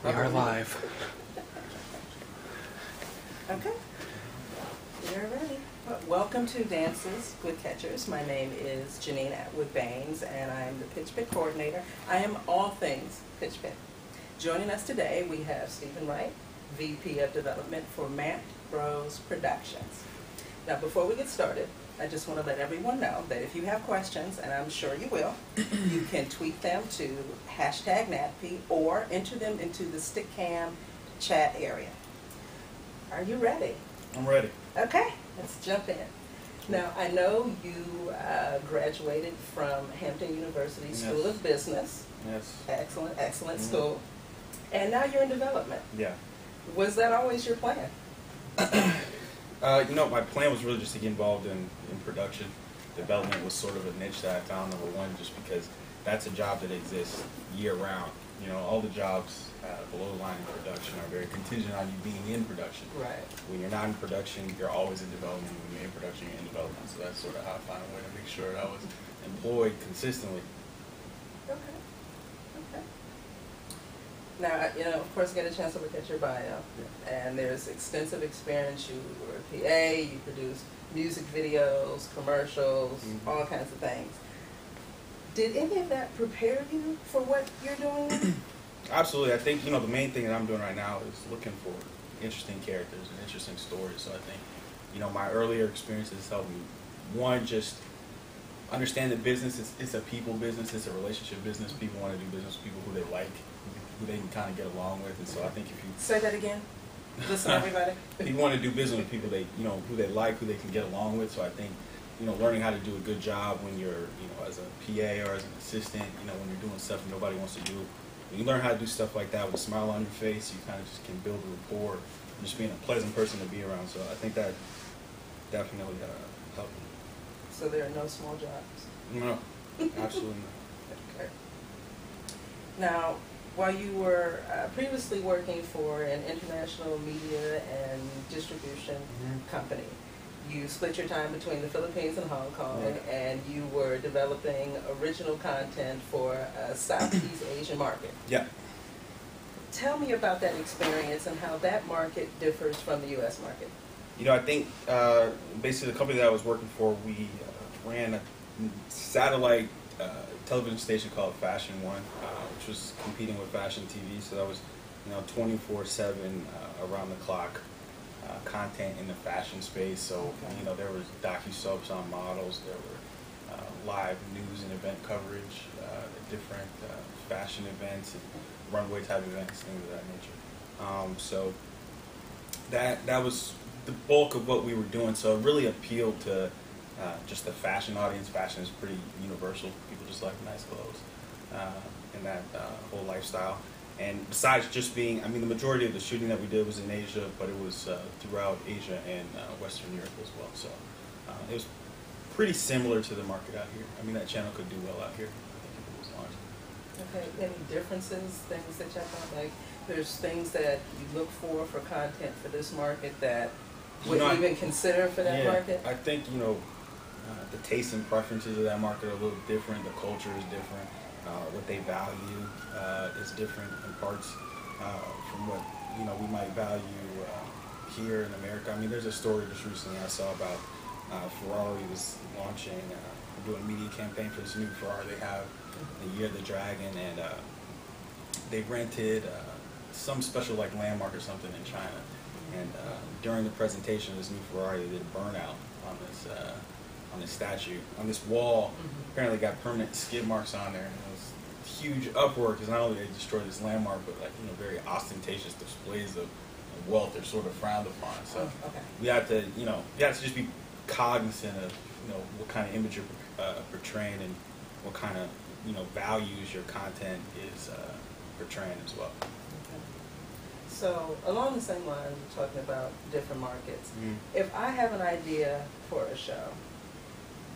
We are live. Okay. You're ready. Well, welcome to Dances with Catchers. My name is Jenean Atwood Baynes, and I'm the PitchCon coordinator. I am all things PitchCon. Joining us today, we have Stephen Wright, VP of Development for Mandt Bros Productions. Now, before we get started, I just want to let everyone know that if you have questions, and I'm sure you will, you can tweet them to #NATPE or enter them into the Stickcam chat area. Are you ready? I'm ready. Okay, let's jump in. Now, I know you graduated from Hampton University School Yes. of Business. Yes. Excellent, excellent school. And now you're in development. Yeah. Was that always your plan? My plan was really just to get involved in production. Development was sort of a niche that I found, number one, just because that's a job that exists year-round. You know, all the jobs below the line in production are very contingent on you being in production. Right. When you're not in production, you're always in development. When you're in production, you're in development. So that's sort of how I found a way to make sure that I was employed consistently. Okay. Okay. Now, of course, I get a chance to look at your bio, and there's extensive experience. You were a PA, you produced music videos, commercials, all kinds of things. Did any of that prepare you for what you're doing? Absolutely. I think, the main thing that I'm doing right now is looking for interesting characters and interesting stories. So I think, my earlier experiences helped me, one, just understand that business is a people business, it's a relationship business. People want to do business with people who they like, who they can kind of get along with. And so I think if you... Say that again. Listen, everybody. People want to do business with people who they like, who they can get along with. So I think, learning how to do a good job when you're, as a PA or as an assistant, when you're doing stuff nobody wants to do. When you learn how to do stuff like that with a smile on your face, you kind of just can build a rapport, and just being a pleasant person to be around. So I think that definitely helped me. So there are no small jobs? No, absolutely not. Okay. Now, while you were previously working for an international media and distribution company, you split your time between the Philippines and Hong Kong, and you were developing original content for a Southeast Asian market. Yeah. Tell me about that experience and how that market differs from the U.S. market. I think basically the company that I was working for, we ran a satellite television station called Fashion One, which was competing with Fashion TV. So that was, 24/7 around the clock content in the fashion space. So there was docu-soaps on models. There were live news and event coverage, different fashion events and runway type events, things of that nature. So that was the bulk of what we were doing. So it really appealed to just the fashion audience. Fashion is pretty universal. People just like nice clothes and that whole lifestyle. And besides just being, the majority of the shooting that we did was in Asia, but it was throughout Asia and Western Europe as well. So it was pretty similar to the market out here. That channel could do well out here. I think it was launched. Okay, any differences, things that you found? Like, there's things that you look for content for this market that wouldn't even consider for that market? I think, the tastes and preferences of that market are a little different. The culture is different. What they value is different in parts from what we might value here in America. There's a story just recently I saw about Ferrari was launching, doing a media campaign for this new Ferrari they have, the Year of the Dragon, and they rented some special landmark or something in China. And during the presentation of this new Ferrari, they did a burnout on this statue, on this wall. Apparently got permanent skid marks on there, and it was a huge uproar because not only they destroyed this landmark, but very ostentatious displays of wealth are sort of frowned upon. So we have to, just be cognizant of, what kind of image you're portraying and what kind of, values your content is portraying as well. So along the same line, we're talking about different markets. If I have an idea for a show,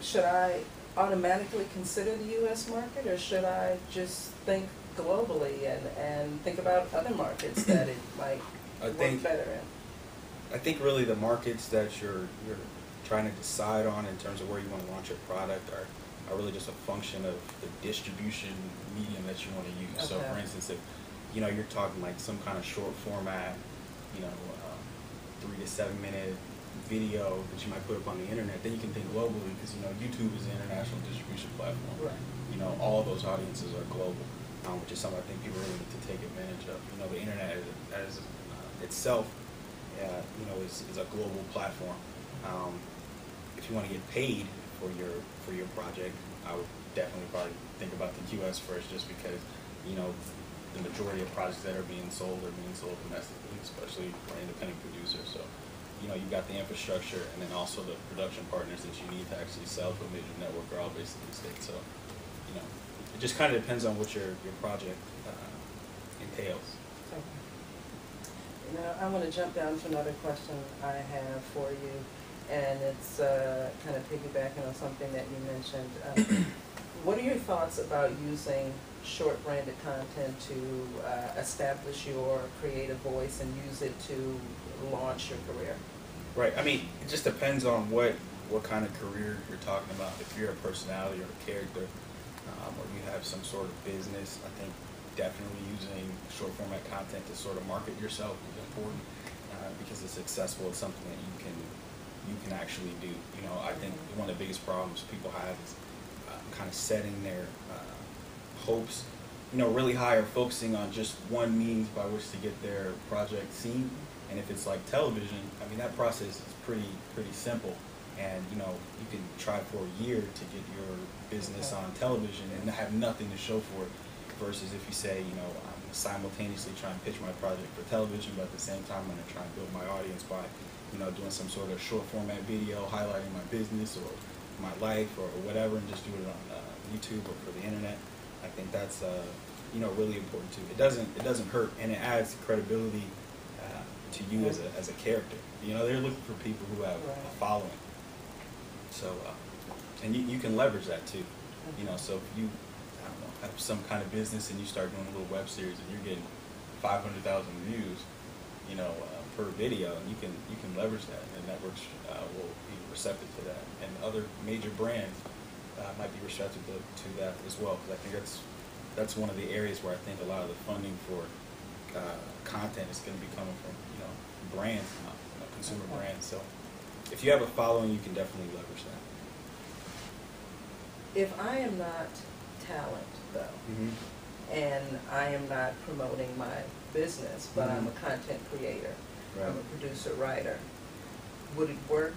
should I automatically consider the U.S. market, or should I just think globally and think about other markets that it might work better in? I think really the markets that you're trying to decide on in terms of where you want to launch your product are really just a function of the distribution medium that you want to use. So for instance, if you know, you're talking like some kind of short format, you know, 3 to 7 minute video that you might put up on the internet. Then you can think globally because, you know, YouTube is an international distribution platform. Right. You know, all those audiences are global, which is something I think people really need to take advantage of. You know, the internet as itself, you know, is a global platform. If you want to get paid for your project, I would definitely probably think about the U.S. first, just because, you know, the majority of projects that are being sold domestically, especially for independent producers. So, you know, you've got the infrastructure, and then also the production partners that you need to actually sell to a major network are all based in the States. So, you know, it just kind of depends on what your project entails. Okay. Now, I want to jump down to another question I have for you, and it's kind of piggybacking on something that you mentioned. What are your thoughts about using short branded content to establish your creative voice and use it to launch your career? Right. I mean, it just depends on what kind of career you're talking about. If you're a personality or a character, or you have some sort of business, I think definitely using short format content to sort of market yourself is important, because it's accessible. It's something that you can actually do. You know, I think one of the biggest problems people have is kind of setting their hopes, you know, really high, or focusing on just one means by which to get their project seen. And if it's like television, I mean, that process is pretty simple. And, you know, you can try for a year to get your business on television and have nothing to show for it. Versus if you say, you know, I'm simultaneously trying to pitch my project for television, but at the same time I'm going to try and build my audience by, you know, doing some sort of short format video highlighting my business or my life or whatever, and just do it on YouTube or for the internet. I think that's you know, really important too. It doesn't hurt, and it adds credibility to you as a character. You know, they're looking for people who have a following. So and you can leverage that too. You know, so if you, I don't know, have some kind of business and you start doing a little web series and you're getting 500,000 views, you know, per video, and you can leverage that, and networks will be receptive to that, and other major brands might be receptive to that as well, because I think that's one of the areas where I think a lot of the funding for content is going to be coming from, you know, brands, you know, consumer brands. So if you have a following, you can definitely leverage that. If I am not talent, though, and I am not promoting my business, but I'm a content creator, I'm a producer, writer, would it work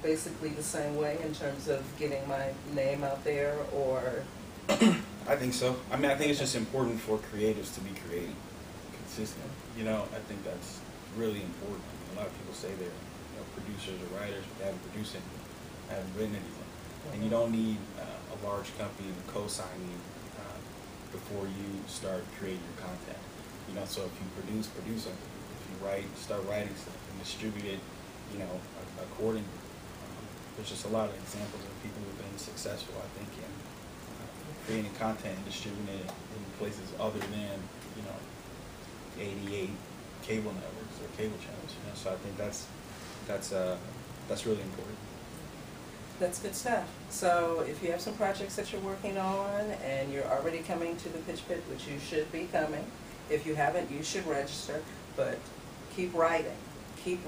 basically the same way in terms of getting my name out there, or? I think so. I mean, I think it's just important for creatives to be creating consistent. You know, I think that's really important. I mean, a lot of people say they're, you know, producers or writers, but they haven't produced anything, haven't written anything. And you don't need a large company to co-sign you before you start creating your content. You know, so if you produce something. If you start writing stuff and distribute it, you know, accordingly. There's just a lot of examples of people who've been successful, I think, in creating content and distributing it in places other than, you know, 88 cable networks or cable channels. You know, so I think that's really important. That's good stuff. So if you have some projects that you're working on and you're already coming to the Pitch Pit, which you should be coming, if you haven't, you should register, but keep writing, keep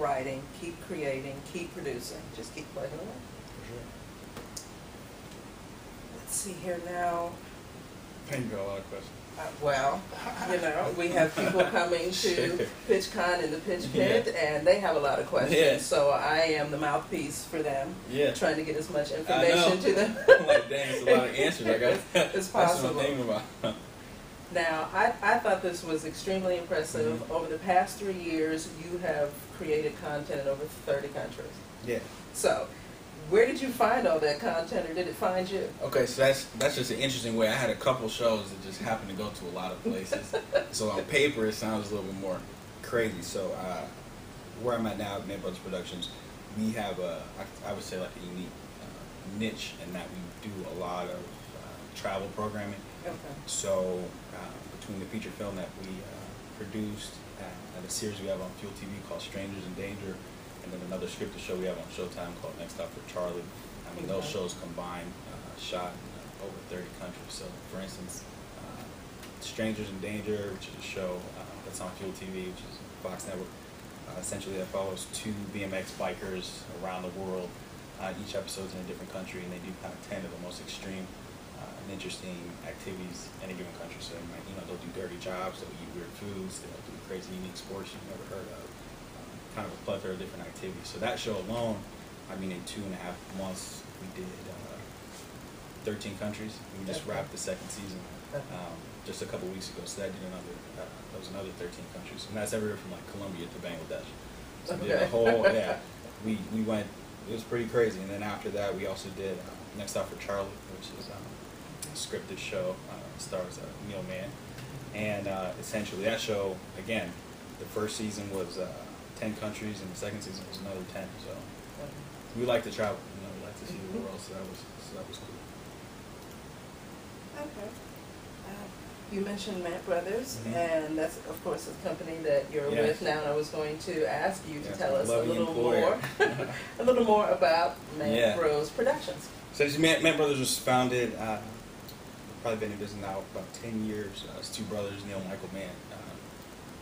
creating, keep producing. Just keep plugging away. For sure. Let's see here now. You got a lot of questions. Well, you know, we have people coming to PitchCon in the Pitch Pit, and they have a lot of questions. Yeah. So I am the mouthpiece for them, trying to get as much information to them. I'm like, dang, it's a lot of answers. I got. It's possible. That's what I'm thinking about. Now, I thought this was extremely impressive. Over the past 3 years, you have created content in over 30 countries. Yeah. So, where did you find all that content, or did it find you? Okay, so that's just an interesting way. I had a couple shows that just happened to go to a lot of places. So on paper, it sounds a little bit more crazy. So where I'm at now at Mandt Bros Productions, we have I would say like a unique niche in that we do a lot of travel programming. Okay. So between the feature film that we produced and a series we have on Fuel TV called Strangers in Danger, and then another scripted show we have on Showtime called Next Stop for Charlie. I mean, those shows combined shot in over 30 countries. So, for instance, Strangers in Danger, which is a show that's on Fuel TV, which is Fox Network. Essentially, that follows two BMX bikers around the world. Each episode's in a different country, and they do kind of 10 of the most extreme and interesting activities in a given country. So they might, they'll do dirty jobs, they'll eat weird foods, they'll do crazy, unique sports you've never heard of. Kind of a plethora of different activities. So that show alone, in 2.5 months, we did 13 countries. We just wrapped the second season just a couple weeks ago. So that was another 13 countries, and that's everywhere from like Colombia to Bangladesh. So we did the whole, we went. It was pretty crazy. And then after that, we also did Next Stop for Charlie, which is a scripted show. Stars Neil Mann, and essentially that show again, the first season was 10 countries, and the second season was another 10. So we like to travel. We like to see the world. So that was cool. Okay. You mentioned Mandt Brothers, and that's, of course, a company that you're with now. And I was going to ask you to tell us a little more about Mandt Bros Productions. So Mandt Brothers was founded, probably been in business now about 10 years. It's two brothers, Neil and Michael Mandt.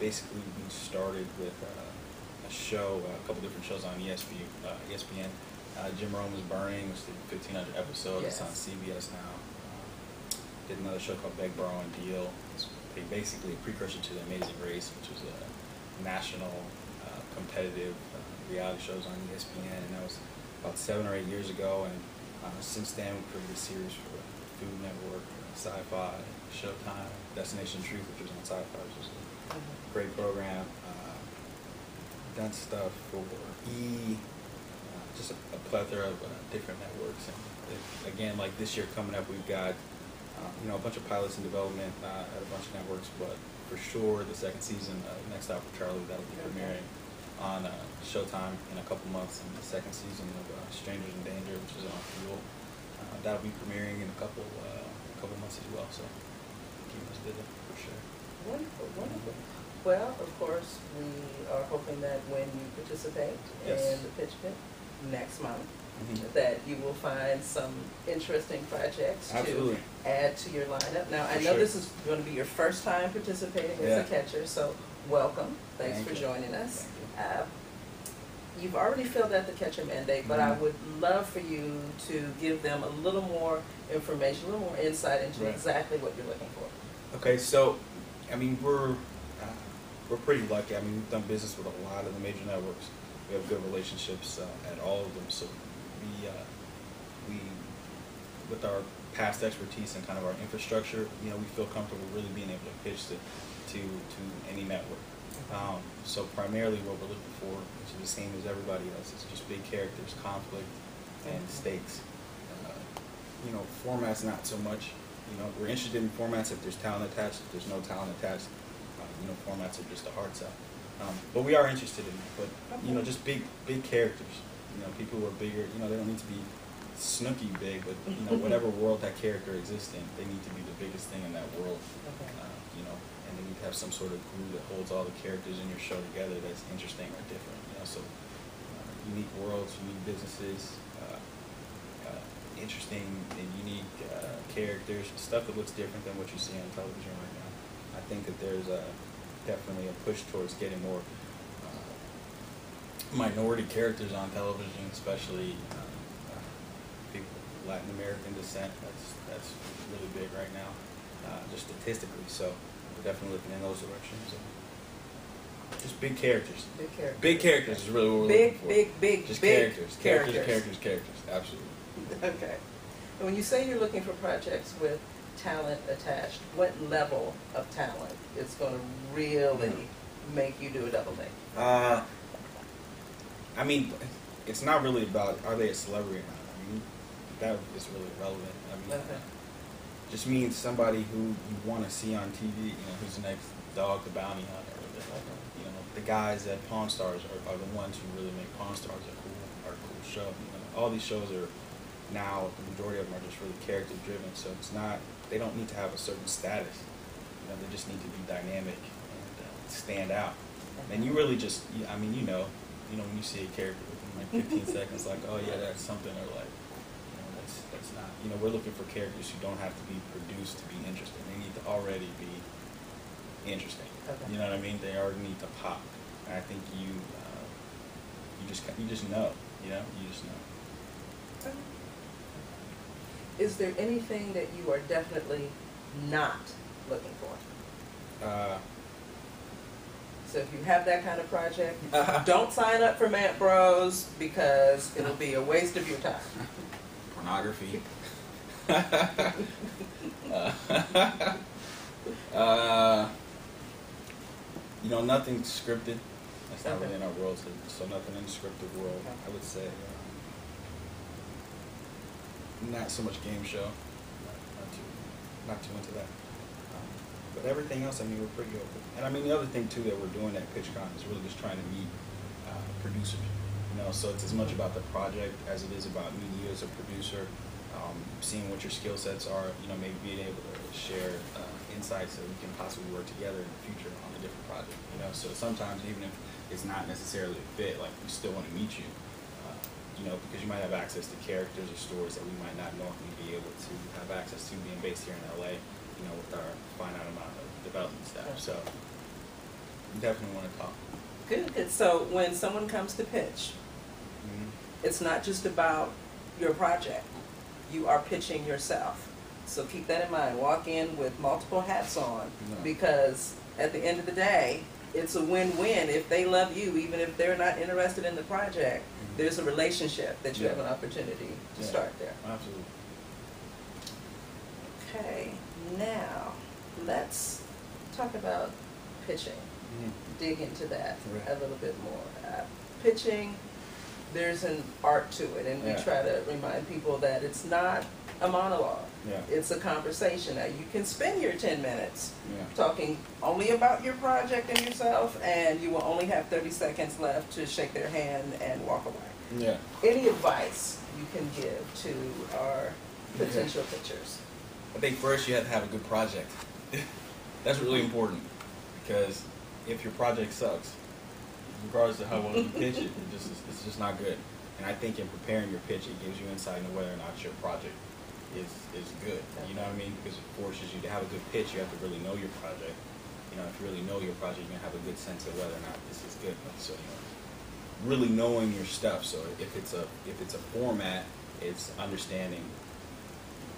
Basically, we started with a show, a couple different shows on ESPN. Jim Rome was Burning, which did 1,500 episodes. It's on CBS now. Did another show called Beg, Borrow, and Deal. It's basically a precursor to The Amazing Race, which was a national competitive reality shows on ESPN, and that was about 7 or 8 years ago. And since then, we created a series for Food Network, Sci-Fi, Showtime, Destination Truth, which was on Sci-Fi, which was a great program. Done stuff for just a plethora of different networks. And again, like this year coming up, we've got a bunch of pilots in development at a bunch of networks, but for sure the second season, Next Stop for Charlie, that'll be premiering on Showtime in a couple months, and the second season of Strangers in Danger, which is on Fuel, that'll be premiering in a couple months as well. So keep us busy for sure. Wonderful, wonderful. Well, of course, we are hoping that when you participate in the Pitch Pit next month, that you will find some interesting projects to add to your lineup. Now, I know this is going to be your first time participating as a catcher, so welcome. Thanks for joining us. You've already filled out the catcher mandate, but I would love for you to give them a little more information, a little more insight into exactly what you're looking for. Okay, so, we're pretty lucky. We've done business with a lot of the major networks. We have good relationships at all of them, so we, with our past expertise and kind of our infrastructure, we feel comfortable really being able to pitch to any network. So primarily what we're looking for, which is the same as everybody else, is just big characters, conflict, and stakes. Formats not so much. We're interested in formats if there's talent attached. If there's no talent attached, formats are just a hard sell. But we are interested in it. But just big characters. People who are bigger. They don't need to be Snooki big, but whatever world that character exists in, they need to be the biggest thing in that world. And they need to have some sort of glue that holds all the characters in your show together that's interesting or different. So unique worlds, unique businesses, interesting and unique characters, stuff that looks different than what you see on television right now. I think that there's definitely a push towards getting more minority characters on television, especially people of Latin American descent. That's really big right now, just statistically. So we're definitely looking in those directions. Just big characters. Big characters is really what we're looking for. Big. Just characters. Absolutely. Okay. And when you say you're looking for projects with talent attached, what level of talent is going to really make you do a double take? It's not really about are they a celebrity or not. That is really irrelevant. Just means somebody who you want to see on TV. Who's the next Dog the Bounty Hunter. The guys at Pawn Stars are the ones who really make Pawn Stars a cool show. All these shows are now, the majority of them are just really character driven. So it's not, they don't need to have a certain status. They just need to be dynamic and stand out. And you really just, when you see a character within like 15 seconds, like, oh yeah, that's something, or like, that's It's not, you know, we're looking for characters who don't have to be produced to be interesting. They need to already be interesting. Okay. You know what I mean? They already need to pop. And I think you just know, you know, you just know. Okay. Is there anything that you are definitely not looking for? So if you have that kind of project, don't sign up for Mandt Bros because it'll be a waste of your time. Pornography. You know, nothing scripted. That's not really in our world, so nothing in the scripted world. I would say not so much game show. Not too into that. But everything else, I mean, we're pretty open. And I mean, the other thing too that we're doing at PitchCon is really just trying to meet producers. You know, so it's as much about the project as it is about meeting you as a producer, seeing what your skill sets are. You know, maybe being able to share insights that we can possibly work together in the future on a different project. You know, so sometimes even if it's not necessarily a fit, like we still want to meet you. You know, because you might have access to characters or stories that we might not normally be able to have access to being based here in LA. You know, with our finite amount of development staff. So we definitely want to talk. Good, good. So when someone comes to pitch, it's not just about your project. You are pitching yourself. So keep that in mind. Walk in with multiple hats on, because at the end of the day, it's a win-win. If they love you, even if they're not interested in the project, there's a relationship that you have an opportunity to start there. Absolutely. Okay, now let's talk about pitching. Dig into that a little bit more. Pitching, there's an art to it, and we try to remind people that it's not a monologue. It's a conversation. Now, you can spend your 10 minutes talking only about your project and yourself, and you will only have 30 seconds left to shake their hand and walk away. Any advice you can give to our potential pitchers? I think first you have to have a good project. That's really important, because if your project sucks, regardless of how well you pitch it, it's just not good. And I think in preparing your pitch, it gives you insight into whether or not your project is good. You know what I mean? Because it forces you to have a good pitch. You have to really know your project. You know, if you really know your project, you're gonna have a good sense of whether or not this is good. So, you know, really knowing your stuff. So if it's a format, it's understanding.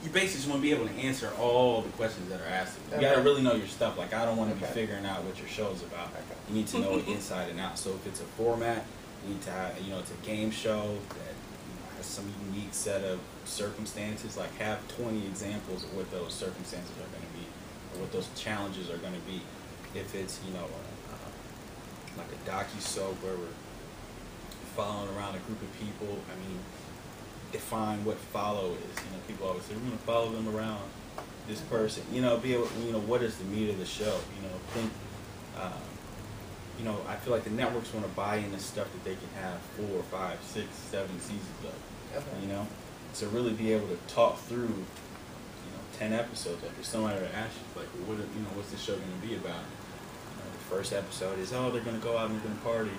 You basically just want to be able to answer all the questions that are asked of you. You gotta really know your stuff. Like, I don't want to be figuring out what your show's about. You need to know it inside and out. So if it's a format, you need to have, you know, it's a game show that, you know, has some unique set of circumstances. Like, have 20 examples of what those circumstances are going to be, or what those challenges are going to be. If it's, you know, like a docu-soap where we're following around a group of people, I mean, define what follow is. You know, people always say, we're going to follow them around this person. You know, be able, you know, what is the meat of the show? You know, think, you know, I feel like the networks want to buy into stuff that they can have 4, 5, 6, 7 seasons of. You know, so really be able to talk through, you know, 10 episodes. Like, if somebody were to ask you, like, well, what, you know, what's the show going to be about? You know, the first episode is, oh, they're going to go out and they're going to party.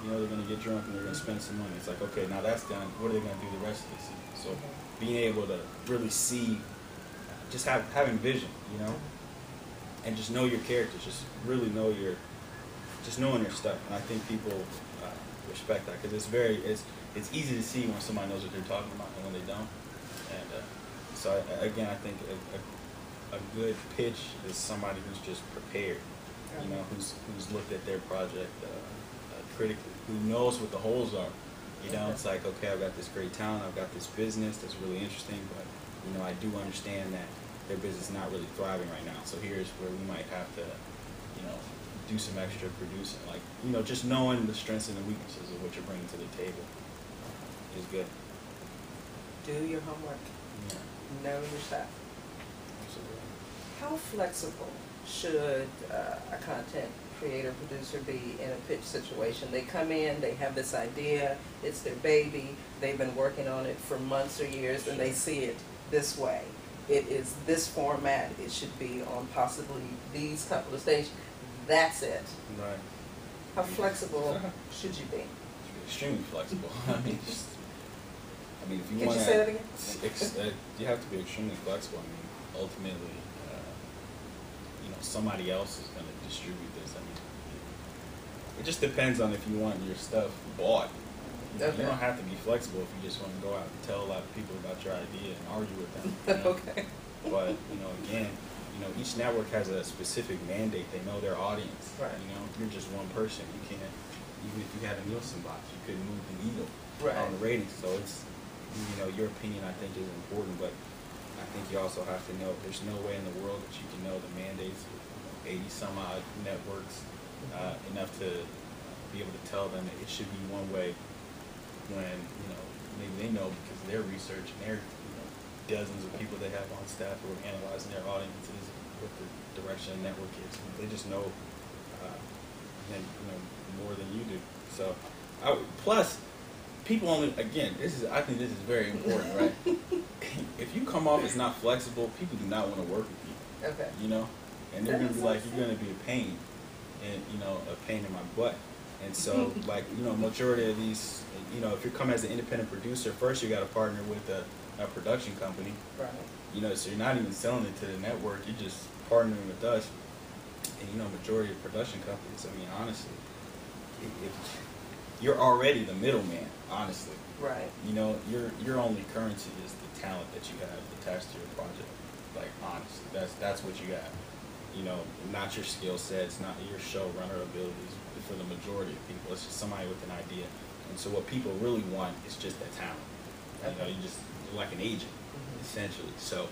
You know, they're going to get drunk and they're going to spend some money. It's like, okay, now that's done. What are they going to do the rest of the season? So being able to really see, just having vision, you know, and just know your characters, just really know just knowing your stuff. And I think people respect that, because it's easy to see when somebody knows what they're talking about and when they don't. And so again, I think a good pitch is somebody who's just prepared, you know, who's looked at their project critically, who knows what the holes are. You know, it's like, okay, I've got this great talent, I've got this business that's really interesting, but, you know, I do understand that their business is not really thriving right now. So here's where we might have to, you know, do some extra producing. Like, you know, just knowing the strengths and the weaknesses of what you're bringing to the table is good. Do your homework. Know your stuff. Absolutely. How flexible should a content creator, producer be in a pitch situation? They come in, they have this idea, it's their baby, they've been working on it for months or years, and they see it this way. It is this format, it should be on possibly these couple of stages. That's it. Right. How flexible should you be? Extremely flexible. I mean, I mean, if you Could want you say that again? you have to be extremely flexible. I mean, ultimately, somebody else is going to distribute this. I mean, it just depends on if you want your stuff bought. You don't have to be flexible if you just want to go out and tell a lot of people about your idea and argue with them. Okay. But, again, each network has a specific mandate. They know their audience. Right. You're just one person. You can't, even if you had a Nielsen box, you couldn't move the needle on the ratings. So it's, your opinion, I think, is important, but I think you also have to know there's no way in the world that you can know the mandates of 80 some odd networks enough to be able to tell them that it should be one way when, maybe they know because of their research and their, dozens of people they have on staff who are analyzing their audiences, what the direction of the network is. They just know, more than you do. So, plus, people only, again, I think this is very important, right? If you come off as not flexible, people do not want to work with you. Okay. And they're going to be like, you're going to be a pain, and, a pain in my butt. And so, majority of these, if you come as an independent producer, first you got to partner with a production company. Right. So you're not even selling it to the network, you're just partnering with us. And, majority of production companies, I mean, honestly, if you're already the middleman, honestly. Right. Your only currency is the talent that you have attached to your project. Like, honestly, that's what you got. Not your skill sets, not your showrunner abilities for the majority of people. It's just somebody with an idea. And so what people really want is just that talent. You just like an agent, essentially. So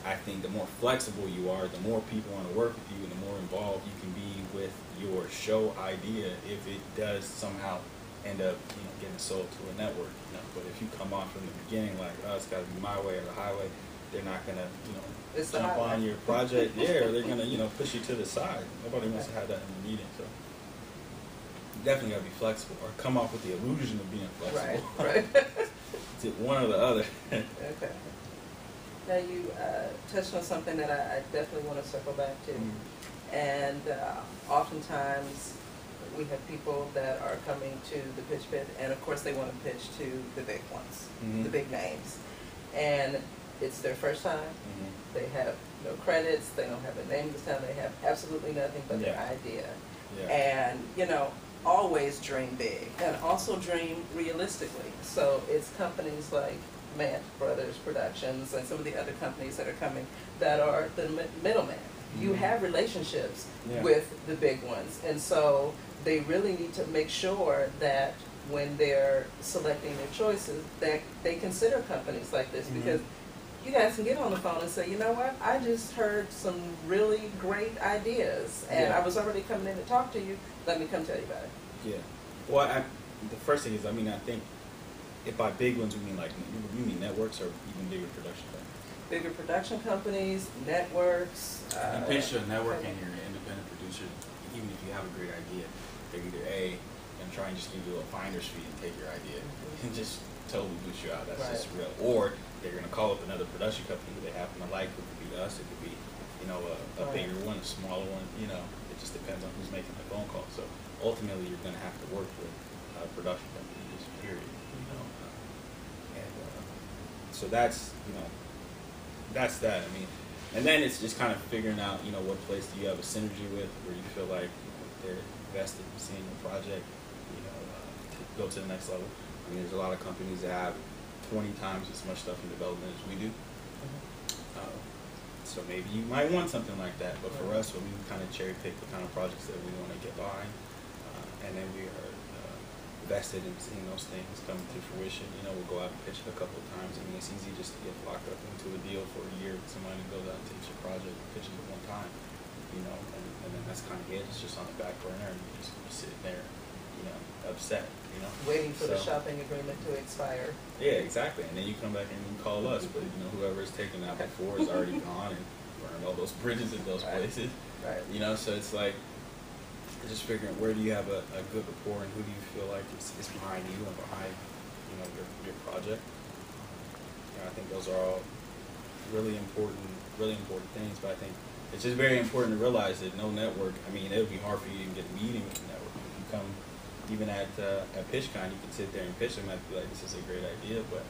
I think the more flexible you are, the more people want to work with you, and the more involved you can be with your show idea if it does somehow end up getting sold to a network. But if you come on from the beginning like, oh, it's got to be my way or the highway, they're not gonna jump on your project. Yeah, or they're gonna push you to the side. Nobody wants to have that in the meeting. So you definitely gotta be flexible, or come off with the illusion of being flexible. Right. It's one or the other. Okay. Now you touched on something that I definitely want to circle back to, and oftentimes we have people that are coming to the pitch pit, and of course they want to pitch to the big ones, the big names, and it's their first time. They have no credits. They don't have a name this time. They have absolutely nothing but their idea. And always dream big, and also dream realistically. So it's companies like Mandt Brothers Productions and some of the other companies that are coming that are the middleman. You have relationships with the big ones, and so they really need to make sure that when they're selecting their choices that they consider companies like this, because you guys can get on the phone and say, you know what, I just heard some really great ideas, and I was already coming in to talk to you, let me come tell you about it. Yeah. Well, the first thing is, I think if by big ones we mean like, you mean networks or even bigger production companies? Bigger production companies, networks. You pitch to a network and you're an independent producer, even if you have a great idea, they're either A, going to try and just give you a finder's fee and take your idea and just totally boost you out. That's just real. Or they're going to call up another production company who they happen to like. It could be us. It could be, a bigger one, a smaller one. It just depends on who's making the phone call. So ultimately, you're going to have to work with a production company. Just period. And so that's that's that. I mean, and then it's just kind of figuring out what place do you have a synergy with, where you feel like they're invested in seeing the project, to go to the next level. I mean, there's a lot of companies that have 20 times as much stuff in development as we do. So maybe you might want something like that. But for us, we kind of cherry pick the kind of projects that we want to get behind, and then we are invested in seeing those things come to fruition. We'll go out and pitch it a couple of times. I mean, it's easy just to get locked up into a deal for a year with somebody who goes out and takes your project and pitches it one time. And then that's kind of it. It's just on the back burner, and you just sitting there, upset. Waiting for the shopping agreement to expire. Yeah, exactly. And then you come back and you call us, but whoever is taking that before is already gone and burned all those bridges in those places. Right. So it's like just figuring where do you have a good rapport and who do you feel like is behind you and behind your project. I think those are all really important things. But I think it's just very important to realize that no network. I mean, it would be hard for you to get a meeting with a network. If you come even at PitchCon, you can sit there and pitch them and be like, this is a great idea, but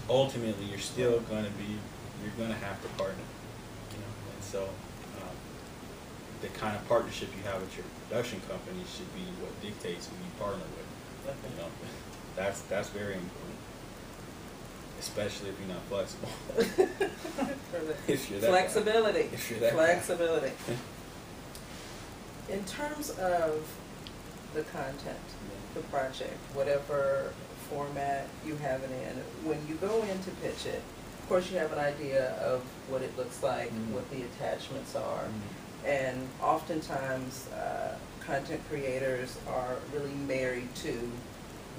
ultimately you're still going to be, you're going to have to partner, you know, and so the kind of partnership you have with your production company should be what dictates who you partner with. You know, that's very important, especially if you're not flexible. If you're that flexibility. If you're that flexibility. In terms of the content, the project, whatever format you have it in, when you go in to pitch it, of course you have an idea of what it looks like, what the attachments are, and oftentimes content creators are really married to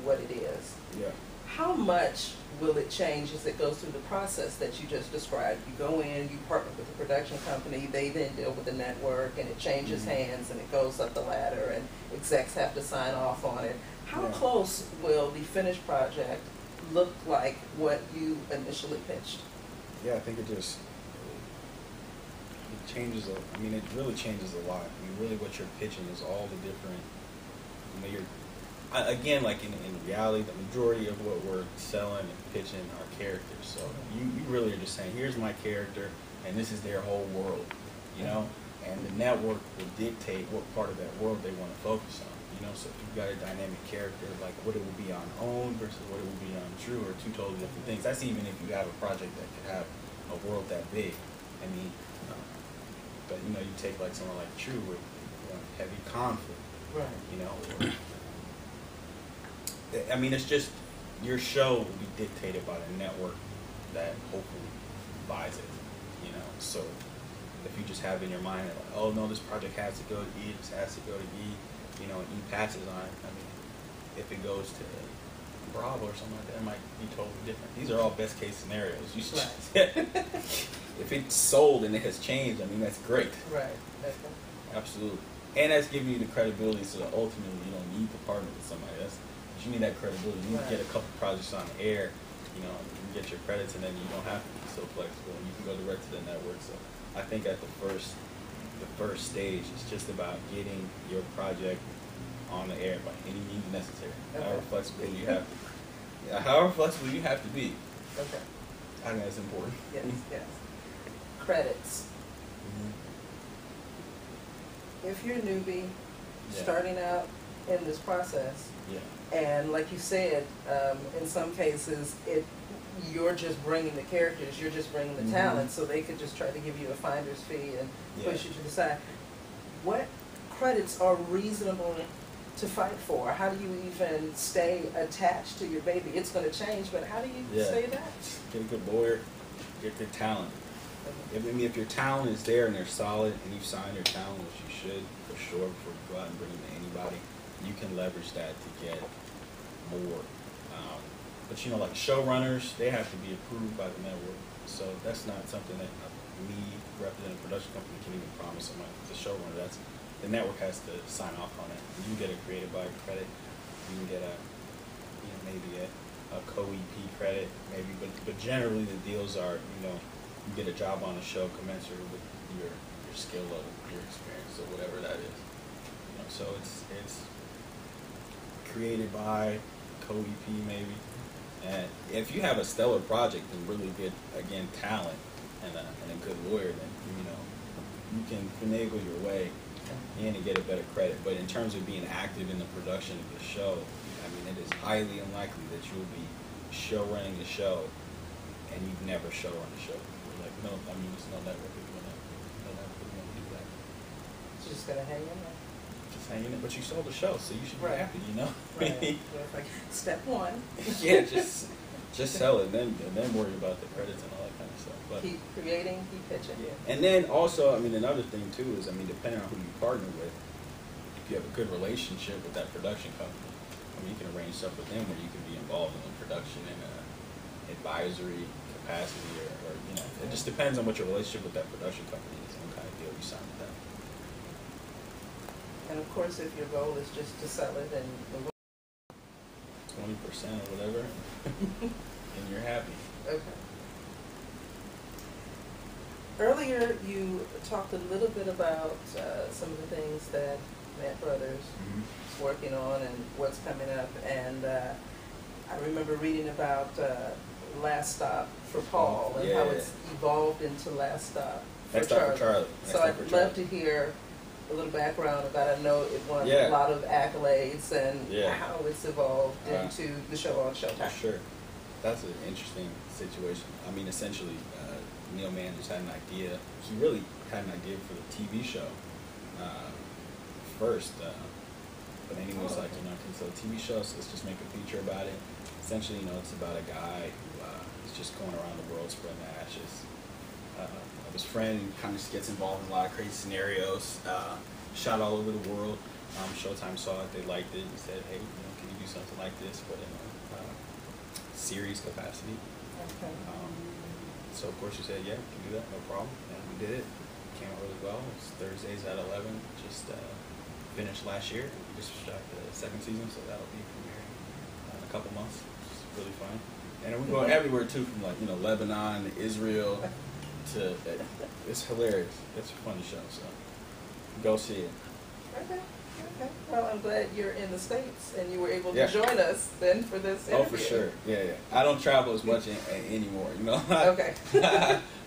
what it is. Yeah. How much will it change as it goes through the process that you just described? You go in, you partner with the production company, they then deal with the network, and it changes hands, and it goes up the ladder, and execs have to sign off on it. How close will the finished project look like what you initially pitched? Yeah, I think it just changes. I mean, it really changes a lot. I mean, really, what you're pitching is all the different. You know, again, like in reality, the majority of what we're selling and pitching are characters. So you really are just saying, here's my character, and this is their whole world. You know, and the network will dictate what part of that world they want to focus on. You know, so if you've got a dynamic character, like what it will be on OWN versus what it will be on True, are two totally different things. That's even if you have a project that could have a world that big. I mean, but you know, you take like someone like True with heavy conflict. Right. You know, I mean, it's just your show will be dictated by the network that hopefully buys it. You know, so if you just have in your mind that like, oh no, this project has to go to E, this has to go to E. You know, and E passes on it. I mean, if it goes to Bravo or something like that, it might be totally different. These are all best case scenarios. You should if it's sold and it has changed, I mean, that's great. Right. Okay. Absolutely. And that's giving you the credibility so that ultimately you don't need to partner with somebody. But you need that credibility. You need to get a couple projects on the air, you know, you can get your credits, and then you don't have to be so flexible, and you can go direct to the network. So I think at the first stage, it's just about getting your project on the air by any means necessary. However flexible you have to. Yeah, however flexible you have to be. Okay. I think that's important. Yes. Yes. Credits. If you're a newbie, starting out in this process, and like you said, in some cases, you're just bringing the characters, you're just bringing the talent, so they could just try to give you a finder's fee and push you to the side. What credits are reasonable to fight for? How do you even stay attached to your baby? It's going to change, but how do you stay attached? Get a good lawyer, get good talent. I mean, if your talent is there and they're solid, and you've signed your talent, which you should for sure before you go out and bring them to anybody, you can leverage that to get more. But you know, like showrunners, they have to be approved by the network. So that's not something that me, representing a production company, can even promise somebody. It's a showrunner. That's the network has to sign off on it. You can get a creative by credit. You can get maybe a co-EP credit, maybe. But generally, the deals are, you you get a job on the show commensurate with your skill level, your experience, or whatever that is. So it's created by co-EP maybe. And if you have a stellar project and really good, again, talent and a good lawyer, then you can finagle your way in and get a better credit. But in terms of being active in the production of the show, I mean, it is highly unlikely that you'll be show running the show and you've never show run the show. You're like, no, I mean, there's no network that's gonna do that. It's just gonna hang in there. Just hang in there, but you sold the show, so you should be happy, Right. Like step one. just sell it, and then worry about the credits and all that kind of stuff. But keep creating, keep pitching. And then also, I mean, another thing too is, I mean, depending on who you partner with, if you have a good relationship with that production company, I mean, you can arrange stuff with them where you can be involved in the production in an advisory capacity, or it just depends on what your relationship with that production company is and what kind of deal you sign with them. And of course, if your goal is just to sell it and 20% or whatever, and you're happy. Okay. Earlier, you talked a little bit about some of the things that Mandt Brothers is working on and what's coming up. And I remember reading about Last Stop for Paul and how it's evolved into Last Stop for Next Stop for Charlie. Charlie. So I'd love to hear a little background about it. I know it won a lot of accolades and how it's evolved into the show on Showtime. Sure. That's an interesting situation. I mean, essentially, Neil Mann just had an idea. He really had an idea for the TV show first. But then he was like, you know, can sell TV shows, so let's just make a feature about it. Essentially, you know, it's about a guy who is just going around the world spreading the ashes of his friend. He kind of just gets involved in a lot of crazy scenarios, shot all over the world. Showtime saw it, they liked it, and said, hey, you know, can you do something like this, but in a series capacity? Okay. So of course we said, yeah, we can do that, no problem. And we did it. Came out really well. It's Thursdays at 11. Just finished last year. We just shot the second season, so that'll be premiering in a couple months. It's really fun. And we're going everywhere too, from like, you know, Lebanon to Israel to it's hilarious. It's a funny show, so go see it. Okay. Okay. Well, I'm glad you're in the States and you were able to join us then for this interview. Oh, for sure. Yeah. I don't travel as much anymore, you know. Okay.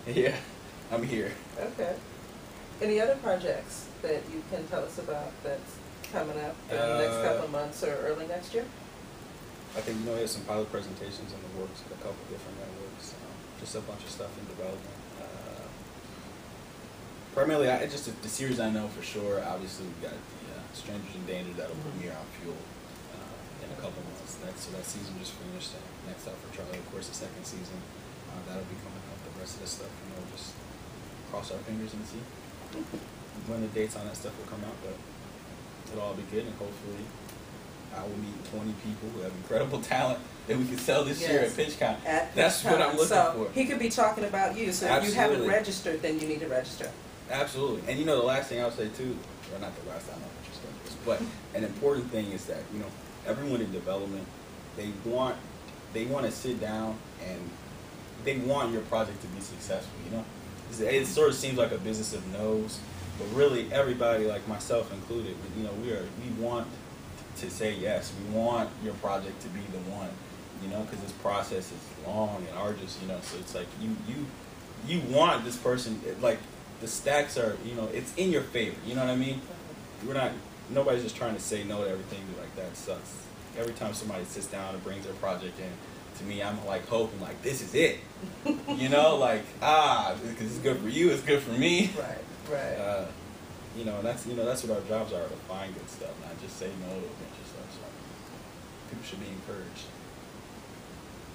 Yeah, I'm here. Okay. Any other projects that you can tell us about that's coming up in the next couple of months or early next year? I think, you know, there's some pilot presentations in the works with a couple different networks. Just a bunch of stuff in development. Primarily, just the series I know for sure. Obviously, we got the Strangers in Danger that'll premiere on Fuel in a couple months. So that season just finished. Next up for Charlie, of course, the second season. That'll be coming up. The rest of the stuff, you know, just cross our fingers and see when the dates on that stuff will come out. But it'll all be good, and hopefully I will meet 20 people who have incredible talent that we can sell this year at PitchCon. That's what I'm looking for. He could be talking about you. So if you haven't registered, then you need to register. Absolutely. And you know, the last thing I'll say too, or not the last time, I'm just going to this, but an important thing is that, you know, everyone in development, they want to sit down and they want your project to be successful, you know. It sort of seems like a business of no's, but really everybody, like myself included, you know, we want to say yes. We want your project to be the one, you know, because this process is long and arduous, you know. So it's like you want this person, like the stacks are, you know, it's in your favor. You know what I mean? Nobody's just trying to say no to everything. Like, that sucks. Every time somebody sits down and brings their project in, to me, I'm like hoping, like, this is it. You know, like, because it's good for you, it's good for me. Right. You know, that's what our jobs are, to find good stuff, not just say no to a bunch of stuff. So people should be encouraged.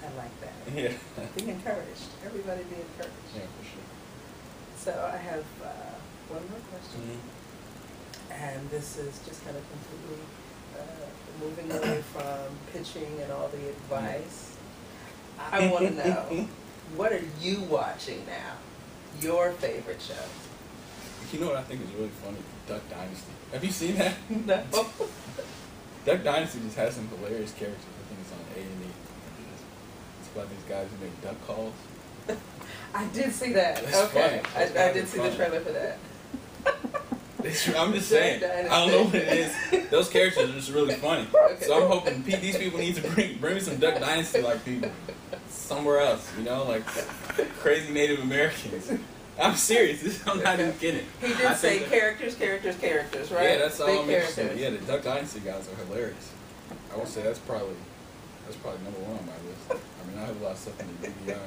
I like that. Yeah. Be encouraged. Everybody be encouraged. Yeah, for sure. So I have one more question, and this is just kind of completely moving away from pitching and all the advice. I want to know, what are you watching now? Your favorite show? You know what I think is really funny? Duck Dynasty. Have you seen that? No. Duck Dynasty just has some hilarious characters. I think it's on A&E. It's about these guys who make duck calls. I did see that. That's okay. Funny. I did see the trailer for that. I'm just saying. I don't know what it is. Those characters are just really funny. Okay. So I'm hoping these people need to bring me some Duck Dynasty like people somewhere else. You know, like crazy Native Americans. I'm serious. I'm not even kidding. He did say characters, right? Yeah, that's all I'm interested in. Yeah, the Duck Dynasty guys are hilarious. I would say that's probably number one on my list. I mean, I have a lot of stuff in the DVR.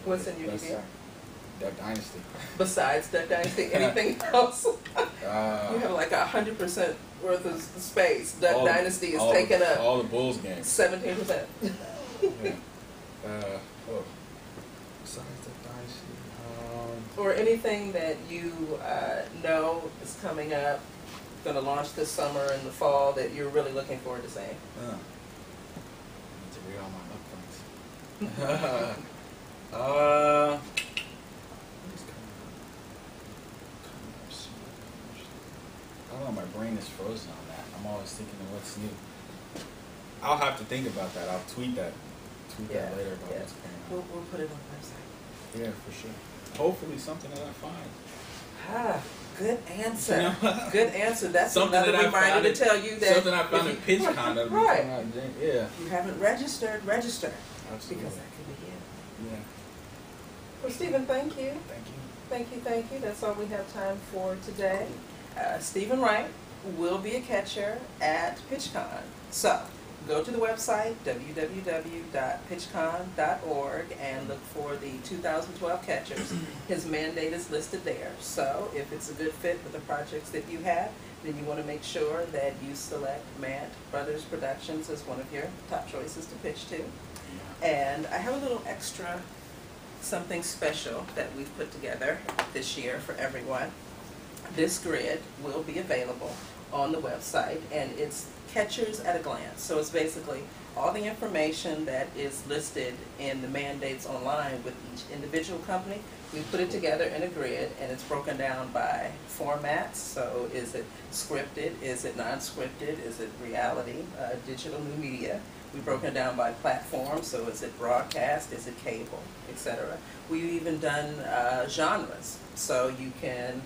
What's in your DVR? Duck Dynasty. Besides Duck Dynasty, anything else? You have like 100% worth of space. Duck Dynasty is taking up all the Bulls games. 17%. Yeah. Besides Duck Dynasty, or anything that you know is coming up, going to launch this summer and the fall that you're really looking forward to seeing. To read all my upfronts. I don't know, my brain is frozen on that. I'm always thinking of what's new. I'll have to think about that. I'll tweet that later about what's coming out. We'll put it on the website. Yeah, for sure. Hopefully something that I find. Good answer. You know? Good answer. That's something another that reminder to tell you that something I found in PitchCon. Right. Yeah. You haven't registered, register. Absolutely. Because that could be it. Yeah. Well, Stephen, thank you. Thank you. Thank you, thank you. That's all we have time for today. Stephen Wright will be a catcher at PitchCon. So, go to the website, www.pitchcon.org, and look for the 2012 catchers. His mandate is listed there. So, if it's a good fit with the projects that you have, then you want to make sure that you select Mandt Brothers Productions as one of your top choices to pitch to. And I have a little extra something special that we've put together this year for everyone. This grid will be available on the website, and it's catchers at a glance. So it's basically all the information that is listed in the mandates online with each individual company. We put it together in a grid, and it's broken down by formats. So is it scripted? Is it non-scripted? Is it reality? Digital new media? We've broken it down by platform. So is it broadcast? Is it cable? Etc. We've even done genres. So you can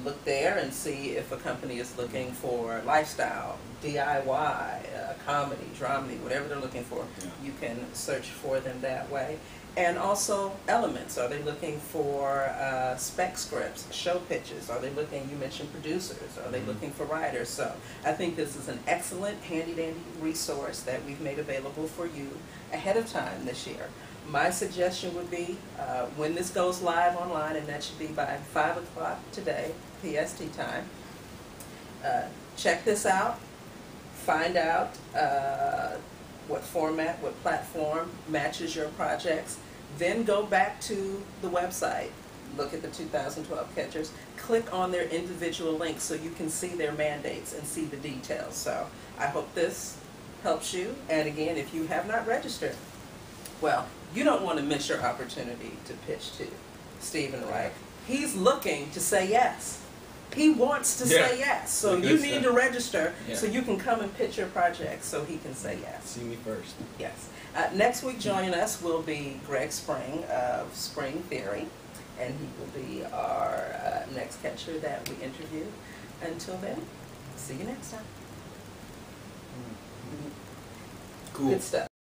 look there and see if a company is looking for lifestyle, DIY, comedy, dramedy, whatever they're looking for. Yeah. You can search for them that way. And also elements. Are they looking for spec scripts, show pitches? Are they looking, you mentioned producers, are they looking for writers? So I think this is an excellent handy-dandy resource that we've made available for you ahead of time this year. My suggestion would be when this goes live online, and that should be by 5 o'clock today, PST time, check this out, find out what format, what platform matches your projects, then go back to the website, look at the 2012 catchers, click on their individual links so you can see their mandates and see the details. So I hope this helps you, and again, if you have not registered, well, you don't want to miss your opportunity to pitch to Stephen Wright. He's looking to say yes. He wants to say yes. So you need to register so you can come and pitch your project so he can say yes. See me first. Yes. Next week joining us will be Greg Spring of Spring Theory, and he will be our next catcher that we interview. Until then, see you next time. Cool. Good stuff.